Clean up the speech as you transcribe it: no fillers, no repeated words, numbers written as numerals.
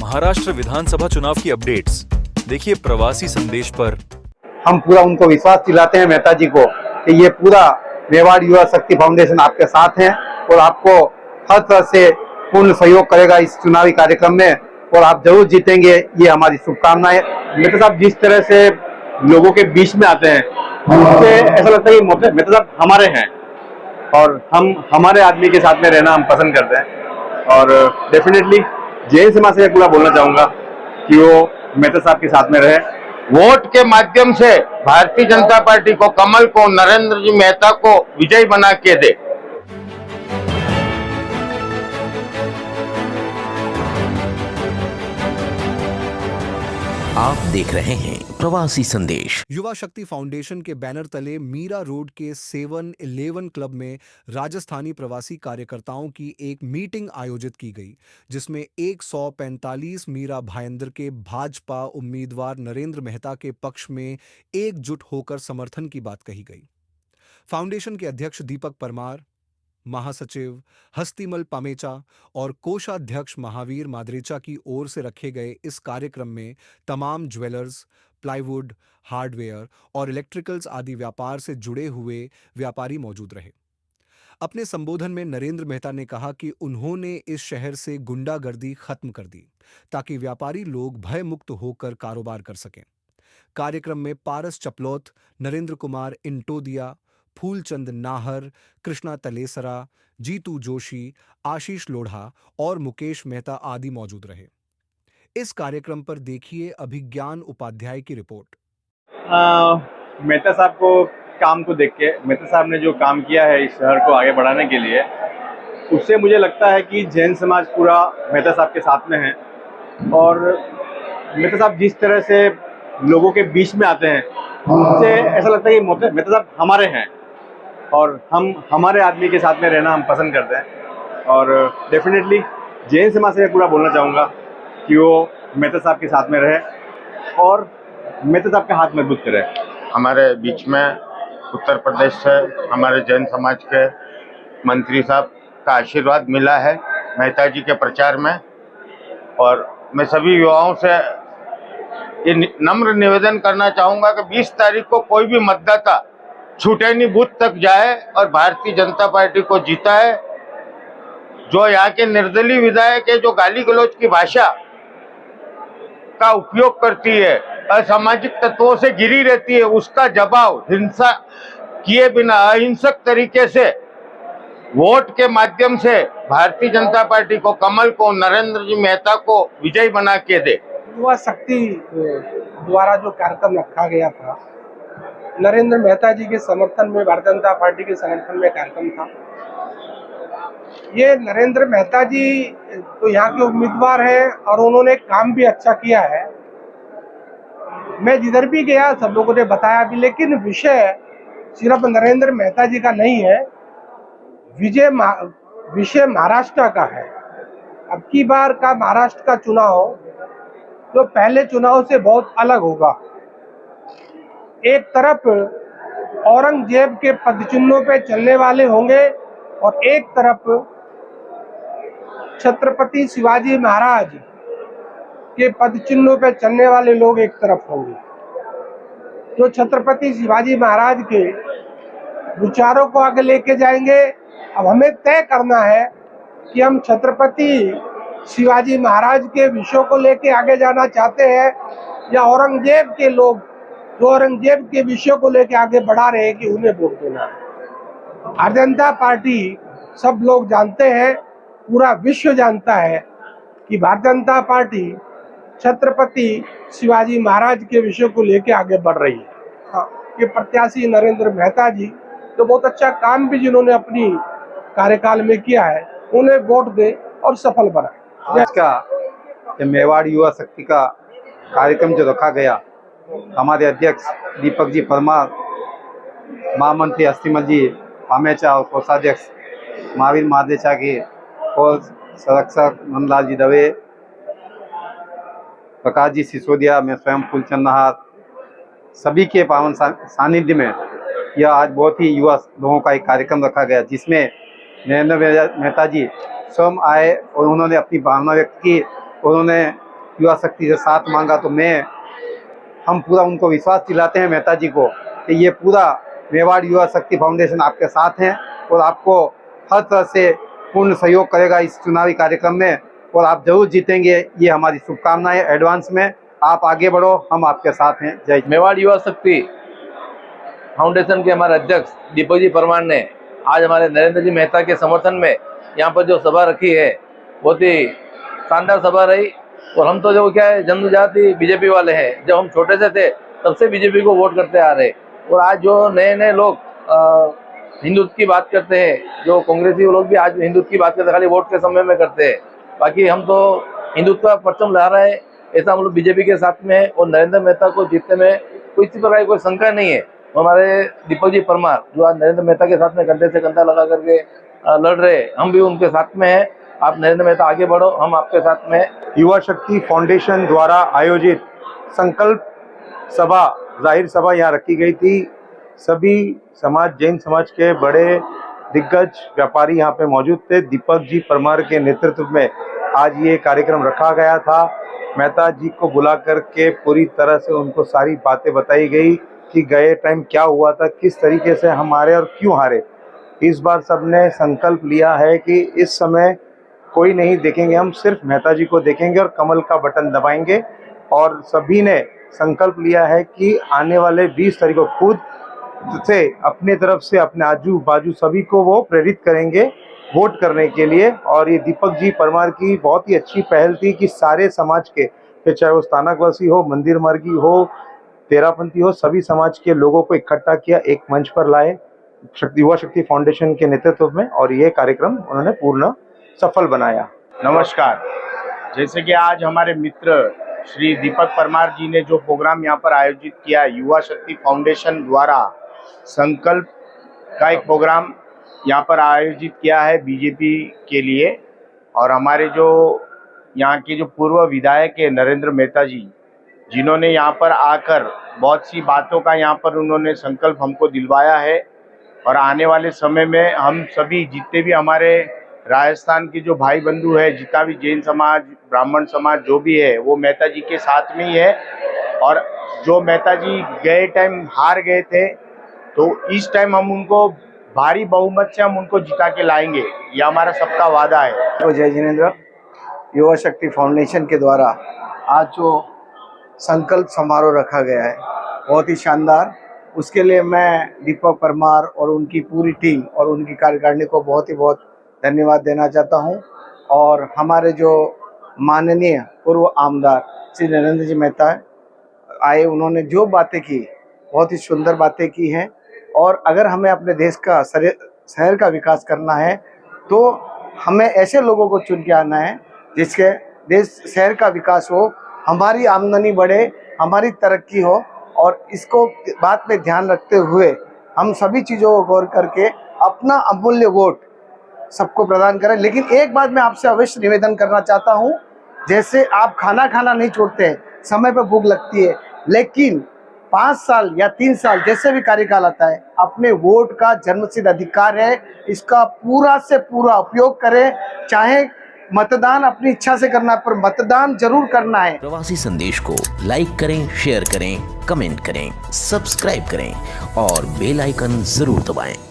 महाराष्ट्र विधानसभा चुनाव की अपडेट्स देखिए प्रवासी संदेश पर। हम पूरा उनको विश्वास दिलाते हैं मेहता जी को कि ये पूरा मेवाड़ युवा शक्ति फाउंडेशन आपके साथ है और आपको हर तरह से पूर्ण सहयोग करेगा इस चुनावी कार्यक्रम में और आप जरूर जीतेंगे, ये हमारी शुभकामनाएं। मेहता साहब जिस तरह से लोगों के बीच में आते हैं उससे ऐसा लगता है कि मेहता साहब हमारे हैं और हम हमारे आदमी के साथ में रहना हम पसंद करते हैं। और डेफिनेटली जैन समाज से पूरा बोलना चाहूंगा कि वो मेहता साहब के साथ में रहे। वोट के माध्यम से भारतीय जनता पार्टी को, कमल को, नरेंद्र जी मेहता को विजयी बना के दे। आप देख रहे हैं प्रवासी संदेश। युवा शक्ति फाउंडेशन के बैनर तले मीरा रोड के 7-11 क्लब में राजस्थानी प्रवासी कार्यकर्ताओं की एक मीटिंग आयोजित की गई, जिसमें 145 मीरा भाईंदर के भाजपा उम्मीदवार नरेंद्र मेहता के पक्ष में एकजुट होकर समर्थन की बात कही गई। फाउंडेशन के अध्यक्ष दीपक परमार, महासचिव हस्तिमल पामेचा और कोषाध्यक्ष महावीर मादरेचा की ओर से रखे गए इस कार्यक्रम में तमाम ज्वेलर्स, प्लाईवुड, हार्डवेयर और इलेक्ट्रिकल्स आदि व्यापार से जुड़े हुए व्यापारी मौजूद रहे। अपने संबोधन में नरेंद्र मेहता ने कहा कि उन्होंने इस शहर से गुंडागर्दी खत्म कर दी ताकि व्यापारी लोग भयमुक्त होकर कारोबार कर सकें। कार्यक्रम में पारस चपलौत, नरेंद्र कुमार इंटोदिया, फूलचंद नाहर, कृष्णा तलेसरा, जीतू जोशी, आशीष लोढ़ा और मुकेश मेहता आदि मौजूद रहे। इस कार्यक्रम पर देखिए अभिज्ञान उपाध्याय की रिपोर्ट। मेहता साहब को काम को देख के, मेहता साहब ने जो काम किया है इस शहर को आगे बढ़ाने के लिए, उससे मुझे लगता है कि जैन समाज पूरा मेहता साहब के साथ में है। और मेहता साहब जिस तरह से लोगों के बीच में आते हैं उससे ऐसा लगता है कि मेहता साहब हमारे हैं और हम हमारे आदमी के साथ में रहना हम पसंद करते हैं। और डेफिनेटली जैन समाज से पूरा बोलना चाहूँगा कि वो मेहता साहब के साथ में रहे और मेहता साहब का हाथ मजबूत करे। हमारे बीच में उत्तर प्रदेश से हमारे जैन समाज के मंत्री साहब का आशीर्वाद मिला है मेहता जी के प्रचार में। और मैं सभी युवाओं से ये नम्र निवेदन करना चाहूँगा कि 20 तारीख को कोई भी मतदाता छूटेनी बूथ तक जाए और भारतीय जनता पार्टी को जीता है। जो यहाँ के निर्दलीय विधायक है, जो गाली गलौज की भाषा का उपयोग करती है, असामाजिक तत्वों से घिरी रहती है, उसका जवाब हिंसा किए बिना अहिंसक तरीके से वोट के माध्यम से भारतीय जनता पार्टी को, कमल को, नरेंद्र जी मेहता को विजयी बना के दे। युवा शक्ति द्वारा जो कार्यक्रम रखा गया था, नरेंद्र मेहता जी के समर्थन में, भारतीय जनता पार्टी के समर्थन में कार्यक्रम था। ये नरेंद्र मेहता जी तो यहाँ के उम्मीदवार हैं और उन्होंने काम भी अच्छा किया है। मैं जिधर भी गया सब लोगों ने बताया भी, लेकिन विषय सिर्फ नरेंद्र मेहता जी का नहीं है, विषय महाराष्ट्र का है। अब की बार का महाराष्ट्र का चुनाव तो पहले चुनाव से बहुत अलग होगा। एक तरफ औरंगजेब के पदचिन्हों पे चलने वाले होंगे और एक तरफ छत्रपति शिवाजी महाराज के पदचिन्हों पे चलने वाले लोग एक तरफ होंगे। जो छत्रपति शिवाजी महाराज के विचारों को आगे लेके जाएंगे। अब हमें तय करना है कि हम छत्रपति शिवाजी महाराज के विषयों को लेके आगे जाना चाहते हैं या औरंगजेब के लोग जो औरंगजेब के विषयों को लेके आगे बढ़ा रहे हैं कि उन्हें वोट देना है। भारतीय जनता पार्टी सब लोग जानते हैं, पूरा विश्व जानता है कि भारतीय जनता पार्टी छत्रपति शिवाजी महाराज के विषयों को लेके आगे बढ़ रही है। ये प्रत्याशी नरेंद्र मेहता जी तो बहुत अच्छा काम भी जिन्होंने अपनी कार्यकाल में किया है, उन्हें वोट दे और सफल बनाए। आज का मेवाड़ युवा शक्ति का कार्यक्रम जो रखा गया, हमारे अध्यक्ष दीपक जी परमार, महामंत्री हस्तिमल जी पामेचा और कोषाध्यक्ष महावीर मादरेचा की और संरक्षक नंदलाल जी दवे, प्रकाश जी सिसोदिया, मैं स्वयं फूलचंद नाहर, सभी के पावन सानिध्य में यह आज बहुत ही युवा लोगों का एक कार्यक्रम रखा गया, जिसमें नरेंद्र मेहता जी स्वयं आए और उन्होंने अपनी भावना व्यक्त की। उन्होंने युवा शक्ति से साथ मांगा, तो हम पूरा उनको विश्वास दिलाते हैं मेहता जी को कि ये पूरा मेवाड़ युवा शक्ति फाउंडेशन आपके साथ हैं और आपको हर तरह से पूर्ण सहयोग करेगा इस चुनावी कार्यक्रम में, और आप जरूर जीतेंगे। ये हमारी शुभकामनाएं एडवांस में। आप आगे बढ़ो, हम आपके साथ हैं। जय। मेवाड़ युवा शक्ति फाउंडेशन के हमारे अध्यक्ष दीपक जी परमार ने आज हमारे नरेंद्र जी मेहता के समर्थन में यहाँ पर जो सभा रखी है, बहुत ही शानदार सभा रही। और हम तो जो क्या है, जन्मजाति बीजेपी वाले हैं, जब हम छोटे से थे तब से बीजेपी को वोट करते आ रहे, और आज जो नए नए लोग हिंदुत्व की बात करते हैं, जो कांग्रेसी लोग भी आज हिंदुत्व की बात करते हैं, खाली वोट के समय में करते हैं। बाकी हम तो हिंदुत्व का परचम लहरा रहे हैं, ऐसा हम लोग बीजेपी के साथ में है। और नरेंद्र मेहता को जीतने में किसी प्रकार की कोई शंका नहीं है। हमारे दीपक जी परमार जो आज नरेंद्र मेहता के साथ में कंधे से कंधा लगा करके लड़ रहे, हम भी उनके साथ में हैं। आप नरेंद्र मेहता आगे बढ़ो, हम आपके साथ में। युवा शक्ति फाउंडेशन द्वारा आयोजित संकल्प सभा, जाहिर सभा यहाँ रखी गई थी। सभी समाज, जैन समाज के बड़े दिग्गज व्यापारी यहाँ पे मौजूद थे। दीपक जी परमार के नेतृत्व में आज ये कार्यक्रम रखा गया था। मेहता जी को बुला करके पूरी तरह से उनको सारी बातें बताई गई कि गए टाइम क्या हुआ था, किस तरीके से हम हारे और क्यों हारे। इस बार सबने संकल्प लिया है कि इस समय कोई नहीं देखेंगे, हम सिर्फ मेहता जी को देखेंगे और कमल का बटन दबाएंगे। और सभी ने संकल्प लिया है कि आने वाले 20 तारीख को खुद से अपने तरफ से अपने आजू बाजू सभी को वो प्रेरित करेंगे वोट करने के लिए। और ये दीपक जी परमार की बहुत ही अच्छी पहल थी कि सारे समाज के, चाहे वो स्थानकवासी हो, मंदिर मार्गी हो, तेरापंथी हो, सभी समाज के लोगों को इकट्ठा किया, एक मंच पर लाए युवा शक्ति फाउंडेशन के नेतृत्व में, और ये कार्यक्रम उन्होंने पूर्ण सफल बनाया। नमस्कार। जैसे कि आज हमारे मित्र श्री दीपक परमार जी ने जो प्रोग्राम यहाँ पर आयोजित किया, युवा शक्ति फाउंडेशन द्वारा संकल्प का एक प्रोग्राम यहाँ पर आयोजित किया है बीजेपी के लिए। और हमारे जो यहाँ के जो पूर्व विधायक है नरेंद्र मेहता जी, जिन्होंने यहाँ पर आकर बहुत सी बातों का यहाँ पर उन्होंने संकल्प हमको दिलवाया है। और आने वाले समय में हम सभी जितने भी हमारे राजस्थान के जो भाई बंधु है, जितना भी जैन समाज, ब्राह्मण समाज जो भी है, वो मेहता जी के साथ में ही है। और जो मेहता जी गए टाइम हार गए थे, तो इस टाइम हम उनको भारी बहुमत से हम उनको जिता के लाएंगे, ये हमारा सबका वादा है। तो जय जिनेंद्र। युवा शक्ति फाउंडेशन के द्वारा आज जो संकल्प समारोह रखा गया है, बहुत ही शानदार। उसके लिए मैं दीपक परमार और उनकी पूरी टीम और उनकी कार्यकारिणी को बहुत धन्यवाद देना चाहता हूं। और हमारे जो माननीय पूर्व आमदार श्री नरेंद्र जी मेहता आए, उन्होंने जो बातें की, बहुत ही सुंदर बातें की हैं। और अगर हमें अपने देश का शहर का विकास करना है, तो हमें ऐसे लोगों को चुन के आना है जिसके देश शहर का विकास हो, हमारी आमदनी बढ़े, हमारी तरक्की हो। और इसको बात पे ध्यान रखते हुए हम सभी चीज़ों को गौर करके अपना अमूल्य वोट सबको प्रदान करें। लेकिन एक बात मैं आपसे अवश्य निवेदन करना चाहता हूं, जैसे आप खाना नहीं छोड़ते हैं, समय पर भूख लगती है, लेकिन 5 साल या 3 साल जैसे भी कार्यकाल आता है, अपने वोट का जन्मसिद्ध अधिकार है, इसका पूरा से पूरा उपयोग करें। चाहे मतदान अपनी इच्छा से करना है, पर मतदान जरूर करना है। प्रवासी संदेश को लाइक करें, शेयर करें, कमेंट करें, सब्सक्राइब करें और बेल आइकन जरूर दबाएं।